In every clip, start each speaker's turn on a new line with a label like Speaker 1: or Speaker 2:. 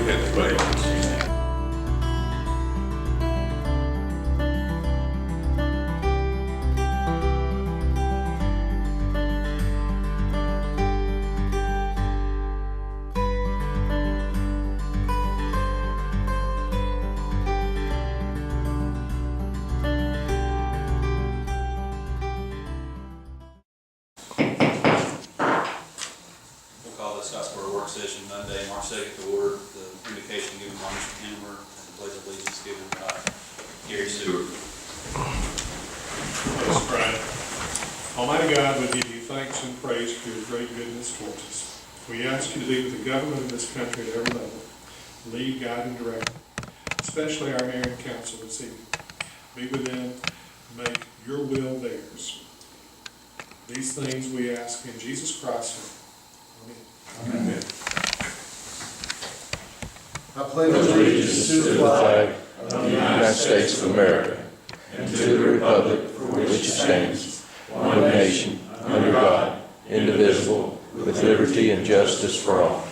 Speaker 1: ahead and play.
Speaker 2: Call the Scottsboro work session Monday, March 2nd to order. The invocation given by Mr. Hammer and the pledge of allegiance given by Gary Stewart.
Speaker 1: Let us pray. Almighty God, we give you thanks and praise for your great goodness towards us. We ask you to be with the government of this country at every level. Lead, guide, and direct, especially our mayor and council this evening. Be with them, make your will theirs. These things we ask in Jesus Christ's name. Amen.
Speaker 3: I pledge allegiance to the flag of the United States of America and to the republic for which it stands, one nation, under God, indivisible, with liberty and justice for all.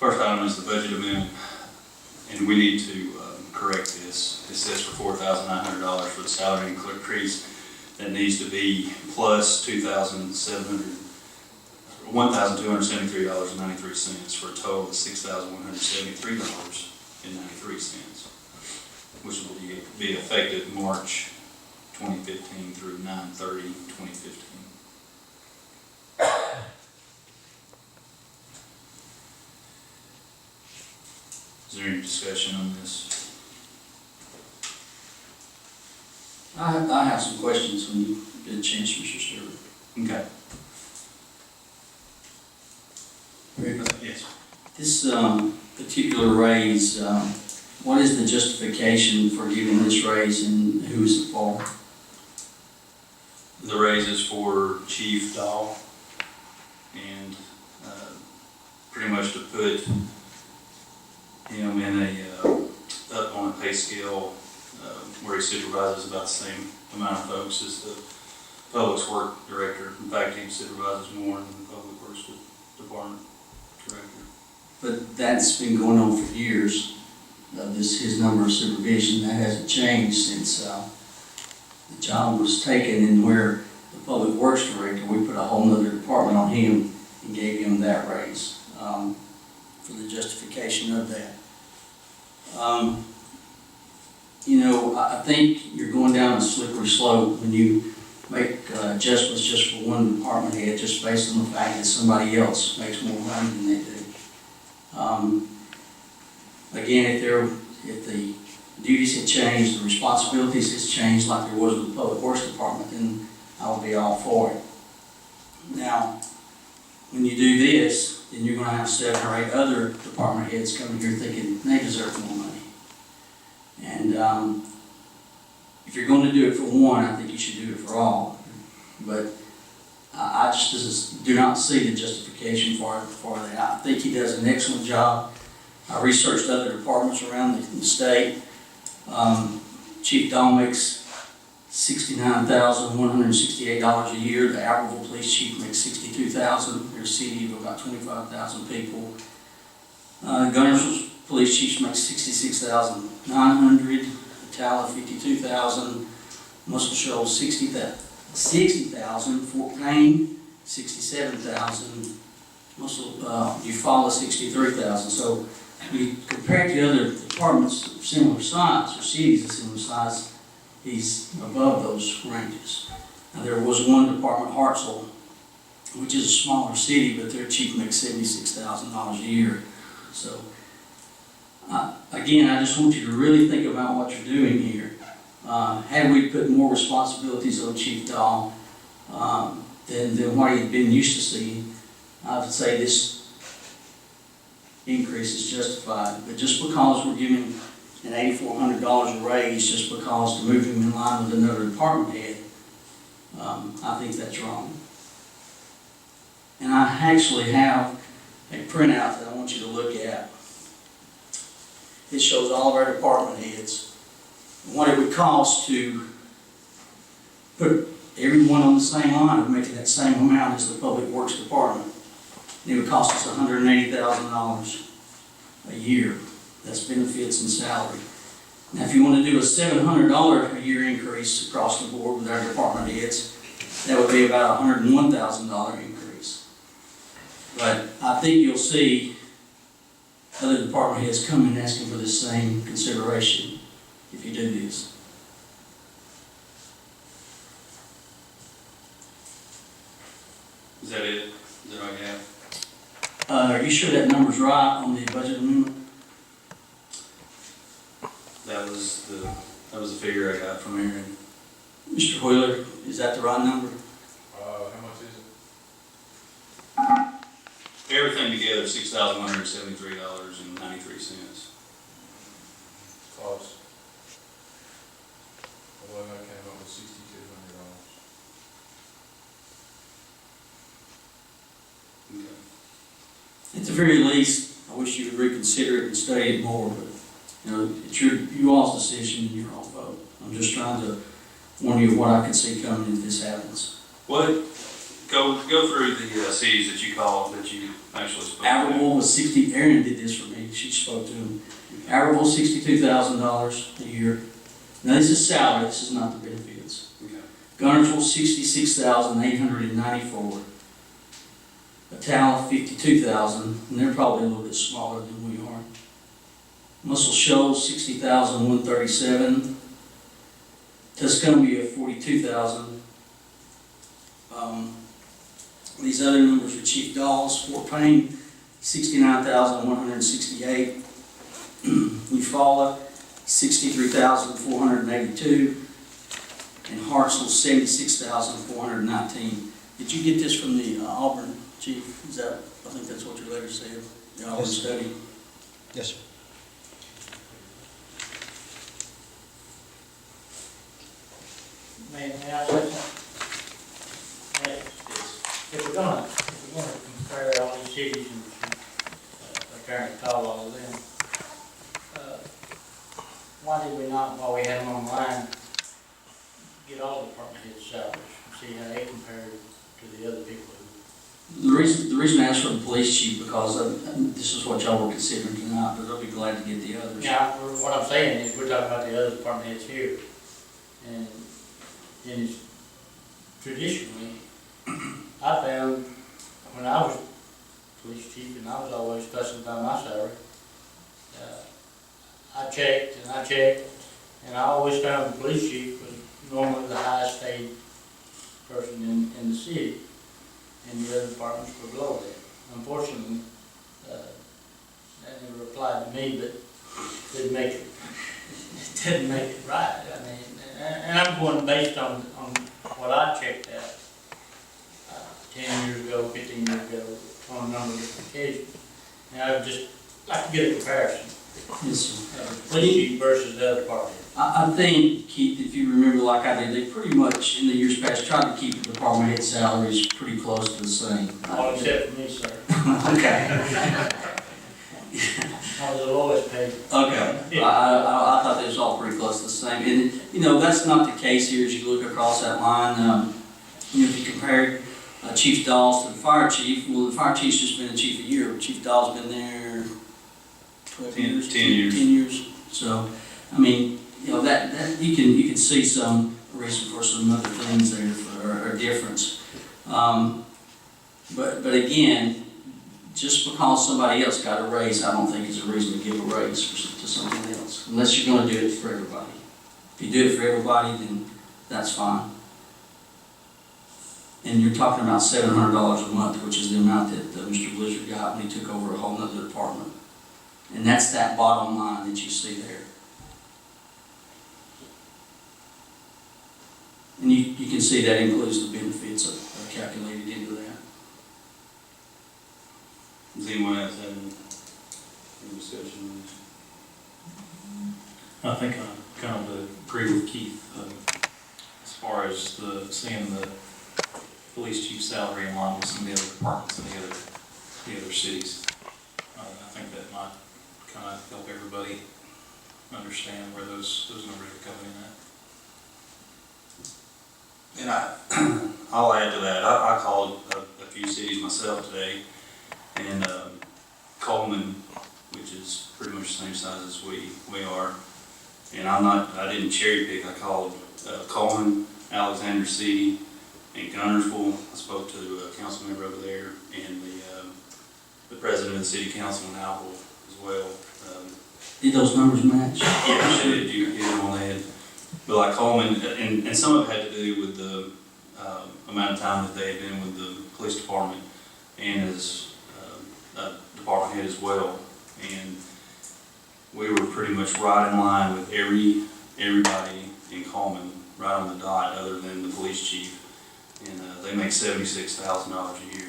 Speaker 2: First item is the budget amendment, and we need to correct this. It says for $4,900 for the salary increase. That needs to be plus $1,273.93 for a total of $6,173.93, which will be effective March 2015 through 9/30/2015. Is there any discussion on this?
Speaker 4: I have some questions when you get a chance, Mr. Stewart.
Speaker 2: Okay. Yes.
Speaker 4: This particular raise, what is the justification for giving this raise and who is it for?
Speaker 2: The raise is for Chief Dahl, and pretty much to put him in up on a pay scale where he supervises about the same amount of folks as the Public Works Director. In fact, he supervises more than the Public Works Department Director.
Speaker 4: But that's been going on for years. His number of supervision, that hasn't changed since the job was taken, and where the Public Works Director, we put a whole nother department on him and gave him that raise for the justification of that. I think you're going down a slippery slope when you make adjustments just for one department head, just based on the fact that somebody else makes more money than they do. Again, if the duties had changed, the responsibilities has changed like there was with the Public Works Department, then I would be all for it. Now, when you do this, then you're going to have 7 or 8 other department heads coming here thinking they deserve more money. And if you're going to do it for one, I think you should do it for all. But I just do not see the justification for that. I think he does an excellent job. I researched other departments around the state. Chief Dahl makes $69,168 a year. The Albertville Police Chief makes $62,000. They're a city of about 25,000 people. Gunnersville Police Chief makes $66,900. Tala $52,000. Muscle Shoals $60,000. Fort Payne $67,000. Eufaula $63,000. So we compared to other departments of similar size or cities of similar size, he's above those ranges. Now there was one department, Hartsville, which is a smaller city, but their chief makes $76,000 a year. So again, I just want you to really think about what you're doing here. Had we put more responsibilities on Chief Dahl than what he'd been used to seeing, I would say this increase is justified. But just because we're giving an $8,400 a raise, just because to move him in line with another department head, I think that's wrong. And I actually have a printout that I want you to look at. It shows all of our department heads, and what it would cost to put everyone on the same line of making that same amount as the Public Works Department. And it would cost us $180,000 a year. That's benefits and salary. Now, if you want to do a $700 a year increase across the board with our department heads, that would be about a $101,000 increase. But I think you'll see other department heads come in asking for the same consideration if you do this.
Speaker 2: Is that it? Is that all you have?
Speaker 4: Are you sure that number's right on the budget amendment?
Speaker 2: That was the figure I got from Aaron.
Speaker 4: Mr. Wheeler, is that the right number?
Speaker 5: How much is it?
Speaker 2: Everything together, $6,173.93.
Speaker 5: Close. Well, I came up with $6,200.
Speaker 2: Okay.
Speaker 4: At the very least, I wish you would reconsider it and study it more, but, you know, it's you all's decision and your all vote. I'm just trying to warn you of what I can see coming if this happens.
Speaker 2: What? Go through the cities that you called, that you actually spoke to.
Speaker 4: Albertville was Aaron did this for me, she spoke to him. Albertville, $62,000 a year. Now this is salary, this is not the benefits.
Speaker 2: Okay.
Speaker 4: Gunnersville, $66,894. Atala, $52,000, and they're probably a little bit smaller than we are. Muscle Shoals, $60,137. Tuscumbia, $42,000. These other numbers are Chief Dawes, Fort Payne, $69,168. Eufaula, $63,482. And Hartsville, $76,419. Did you get this from the Auburn Chief? Is that, I think that's what your letter said, the Auburn study?
Speaker 6: Yes, sir.
Speaker 7: May I say something? If we're gonna compare all these cities and apparently call all of them, why did we not, while we had them online, get all the department heads' salaries and see how they compared to the other people?
Speaker 4: The reason I asked for the police chief, because this is what y'all were considering tonight, but I'll be glad to get the others.
Speaker 7: Now, what I'm saying is, we're talking about the other department heads here, and it's traditionally, I found, when I was police chief and I was always fussing about my salary, I checked, and I always found the police chief was normally the highest paid person in the city, and the other departments were below that. Unfortunately, that never applied to me, but didn't make it right. I mean, and I'm going based on what I checked out 10 years ago, 15 years ago, on a number of different occasions. And I would just like to get a comparison
Speaker 4: Yes, sir.
Speaker 7: of the police chief versus the other department.
Speaker 4: I think, Keith, if you remember like I did, they pretty much, in the years past, tried to keep the department head salaries pretty close to the same.
Speaker 7: All except for me, sir.
Speaker 4: Okay.
Speaker 7: I was the lowest paid.
Speaker 4: Okay. I thought they was all pretty close to the same. And, you know, that's not the case here as you look across that line. You know, if you compare Chief Dawes to the fire chief, well, the fire chief's just been a chief a year. Chief Dawes been there 12 years?
Speaker 2: 10 years.
Speaker 4: 10 years. So, I mean, you know, that you can see some reason for some other things there or difference. But again, just because somebody else got a raise, I don't think is a reason to give a raise to someone else, unless you're going to do it for everybody. If you do it for everybody, then that's fine. And you're talking about $700 a month, which is the amount that Mr. Blizzard got when he took over a whole nother department. And that's that bottom line that you see there. And you can see that includes the benefits are calculated into that.
Speaker 2: Does anyone else have any
Speaker 6: I think I kind of agree with Keith, as far as seeing the police chief salary in line with some of the other departments in the other cities. I think that might kind of help everybody understand where those numbers are coming in at.
Speaker 2: And I'll add to that. I called a few cities myself today, and Coleman, which is pretty much the same size as we are, and I didn't cherry pick. I called Coleman, Alexander City, and Gunnersville. I spoke to a council member over there, and the president of the city council in Alville as well.
Speaker 4: Did those numbers match?
Speaker 2: Yeah, she did. You hit them on the head. But like Coleman, and some of it had to do with the amount of time that they had been with the police department and as a department head as well. And we were pretty much right in line with everybody in Coleman, right on the dot, other than the police chief. And they make $76,000 a year.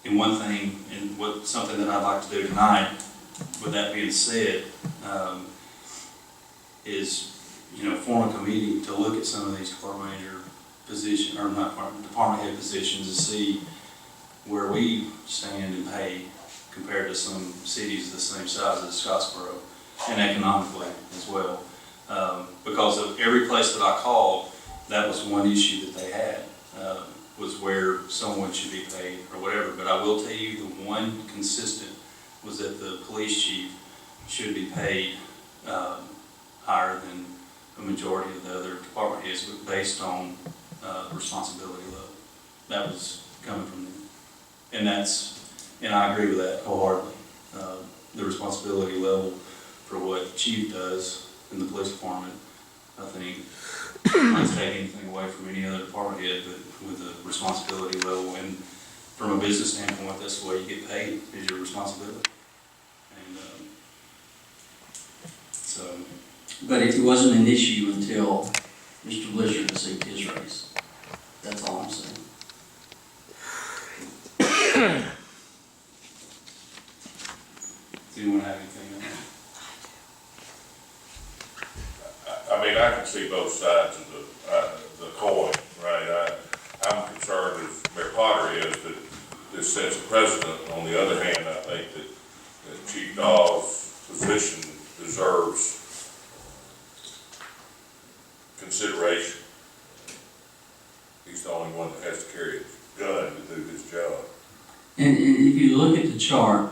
Speaker 2: And one thing, and something that I'd like to do tonight, with that being said, is, form a committee to look at some of these department manager position, or not department head positions, to see where we stand in pay compared to some cities the same size as Scottsboro, and economically as well. Because of every place that I called, that was one issue that they had, was where someone should be paid or whatever. But I will tell you, the one consistent was that the police chief should be paid higher than a majority of the other department heads, based on responsibility level. That was coming from them. And I agree with that wholeheartedly. The responsibility level for what chief does in the police department, I think, not take anything away from any other department head, but with the responsibility level, and from a business standpoint, that's the way you get paid, is your responsibility. And so.
Speaker 4: But it wasn't an issue until Mr. Blizzard received his raise. That's all I'm saying.
Speaker 2: Does anyone have anything on that?
Speaker 8: I mean, I can see both sides of the coin, right? I'm concerned, as Mayor Potter is, that this sets a precedent. On the other hand, I think that Chief Dawes' position deserves consideration. He's the only one that has to carry a gun to do his job.
Speaker 4: And if you look at the chart,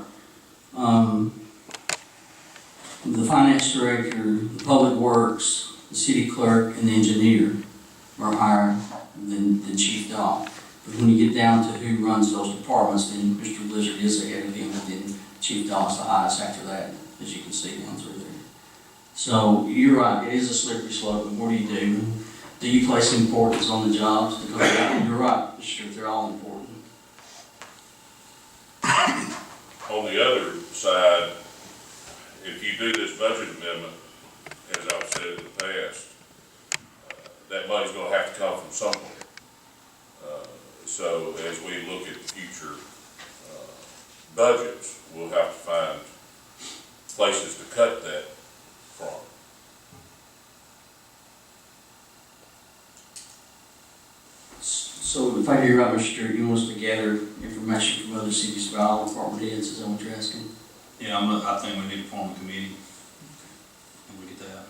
Speaker 4: the finance director, the public works, the city clerk, and the engineer are higher than Chief Dahl. But when you get down to who runs those departments, then Mr. Blizzard is ahead of him, and then Chief Dahl is the highest after that, as you can see down through there. So you're right, it is a slippery slope, but what do you do? Do you place importance on the jobs? Because you're right, Mr. They're all important.
Speaker 8: On the other side, if you do this budget amendment, as I've said in the past, that money's gonna have to come from somewhere. So as we look at future budgets, we'll have to find places to cut that from.
Speaker 4: So if I hear you right, Mr. Stewart, you want us to gather information from other cities about all department heads, is that what you're asking?
Speaker 2: Yeah, I think we need to form a committee, and we get that.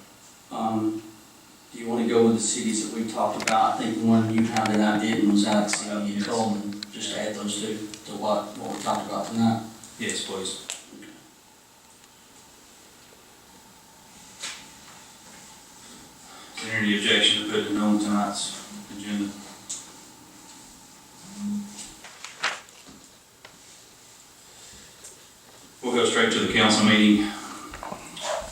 Speaker 4: Do you want to go with the cities that we talked about? I think the one you had that I didn't was Alex City and Coleman, just to add those two to what we talked about tonight.
Speaker 2: Yes, please. Is there any objection to putting it on tonight's agenda? We'll go straight to the council meeting.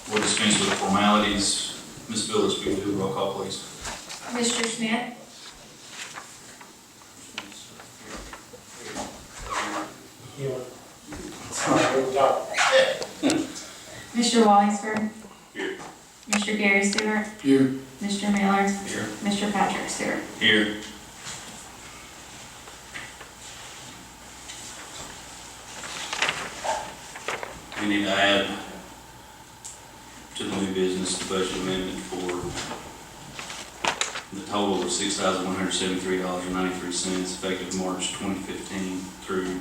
Speaker 2: We'll dispense with the formalities. Ms. Phillips, will you do a roll call, please?
Speaker 9: Mr. Smith? Mr. Wallingsford?
Speaker 8: Here.
Speaker 9: Mr. Gary Stewart?
Speaker 4: Here.
Speaker 9: Mr. Miller?
Speaker 2: Here.
Speaker 9: Mr. Patrick Stewart?
Speaker 2: Here. We need to add business, the budget amendment for the total of $6,173.93 effective March 2015 through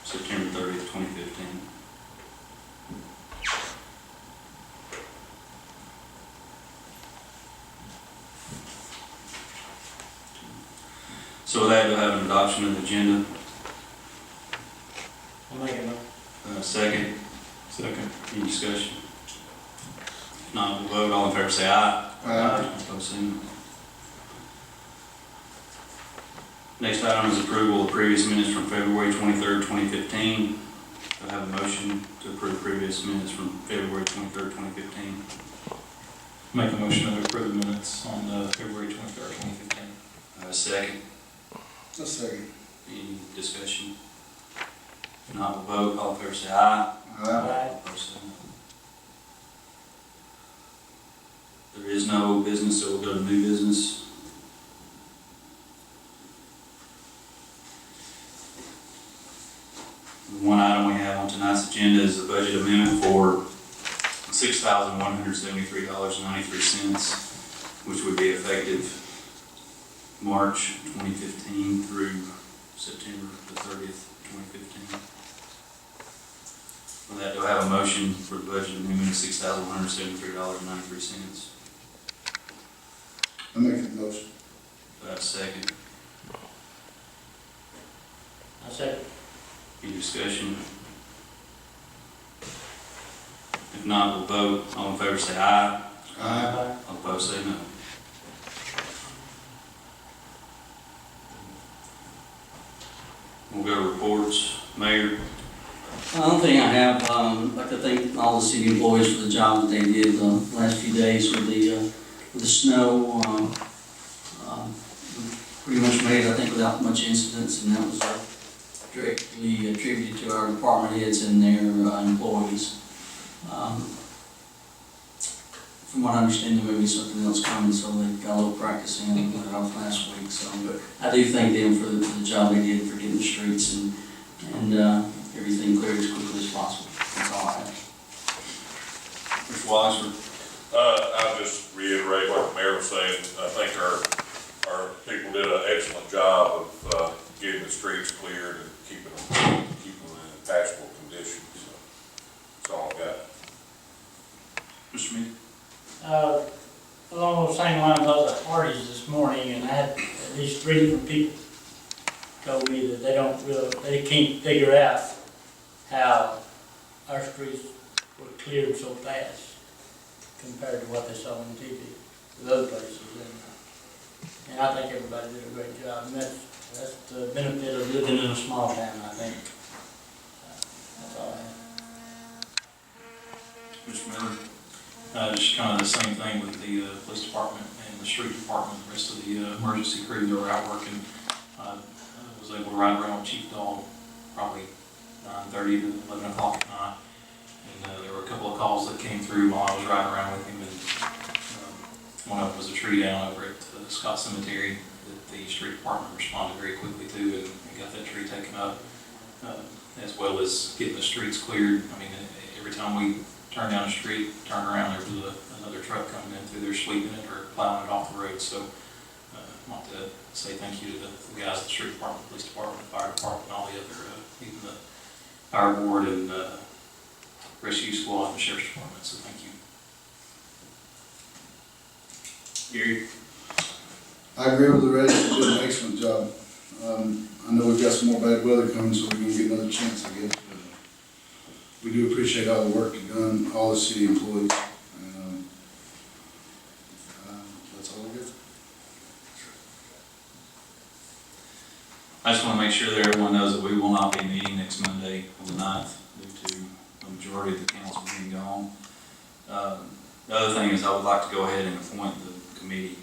Speaker 2: September 30th, 2015. So with that, we'll have an adoption of the agenda.
Speaker 7: I'll make it up.
Speaker 2: Second.
Speaker 6: Second.
Speaker 2: Any discussion? If not, we'll vote. All in favor say aye. Opposed, say no. Next item is approval of previous minutes from February 23rd, 2015. Do I have a motion to approve previous minutes from February 23rd, 2015?
Speaker 6: Make a motion to approve the minutes on February 23rd, 2015.
Speaker 2: Second.
Speaker 3: A second.
Speaker 2: Any discussion? If not, we'll vote. All in favor say aye.
Speaker 7: Aye.
Speaker 2: Opposed, say no. There is no business, so we'll go to new business. The one item we have on tonight's agenda is the budget amendment for $6,173.93, which would be effective March 2015 through September the 30th, 2015. With that, do I have a motion for the budget amendment of $6,173.93?
Speaker 3: I make the motion.
Speaker 2: Do I have a second?
Speaker 7: I second.
Speaker 2: Any discussion? If not, we'll vote. All in favor say aye.
Speaker 7: Aye.
Speaker 2: All opposed say no. We'll go to reports. Mayor?
Speaker 4: The only thing I have, I'd like to thank all the city employees for the job that they did the last few days with the snow. Pretty much made it, I think, without much incidents, and that was directly attributed to our department heads and their employees. From what I understand, there may be something else coming, so they got a little practice in and put it off last week. So, but I do thank them for the job they did for getting the streets and everything cleared as quickly as possible. That's all I have.
Speaker 2: Mr. Wallace?
Speaker 8: I'll just reiterate what the mayor was saying. I think our people did an excellent job of getting the streets cleared and keeping them in passable condition. So that's all I got.
Speaker 2: Mr. Mead?
Speaker 7: Along those same lines, I was at Hardee's this morning, and I had at least 3 different people told me that they can't figure out how our streets were cleared so fast compared to what they saw on TV with other places. And I think everybody did a great job, and that's the benefit of living in a small town, I think. That's all I have.
Speaker 2: Mr. Miller?
Speaker 6: Just kind of the same thing with the police department and the street department, the rest of the emergency crew that were out working. I was able to ride around with Chief Dog probably 9:30 to 11 o'clock at night. And there were a couple of calls that came through while I was riding around with him. And one of them was a tree down over at Scott Cemetery that the street department responded very quickly to and got that tree taken up, as well as getting the streets cleared. I mean, every time we turn down the street, turn around, there was another truck coming in through there sweeping it or plowing it off the road. So I want to say thank you to the guys at the street department, police department, fire department, and all the other, even the fire ward and rescue squad and the sheriff's department. So thank you. Gary?
Speaker 10: I agree with the rest. They did an excellent job. I know we've got some more bad weather coming, so we're going to get another chance, I guess. But, we do appreciate all the work you've done, all the city employees. And, that's all I got.
Speaker 2: I just want to make sure that everyone knows that we will not be meeting next Monday on the 9th due to the majority of the council being gone. The other thing is I would like to go ahead and appoint the committee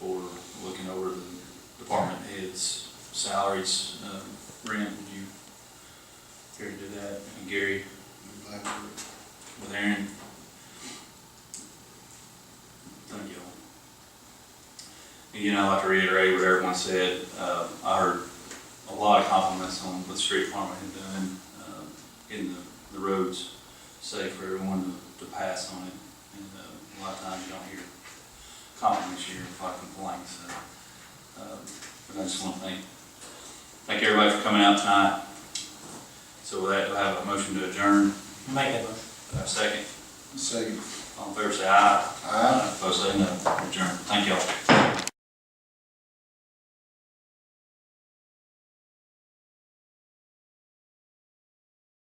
Speaker 2: for looking over the department heads' salaries. Brent, would you care to do that? And Gary? With Aaron? Thank you all. Again, I'd like to reiterate what everyone said. I heard a lot of compliments on what the street department had done, getting the roads safe for everyone to pass on it. And a lot of times you don't hear compliments, you hear a lot of complaints. So, but I just want to thank everybody for coming out tonight. So with that, we'll have a motion to adjourn.
Speaker 7: Make that motion.
Speaker 2: Second.
Speaker 10: Second.
Speaker 2: All in favor, say aye.
Speaker 10: Aye.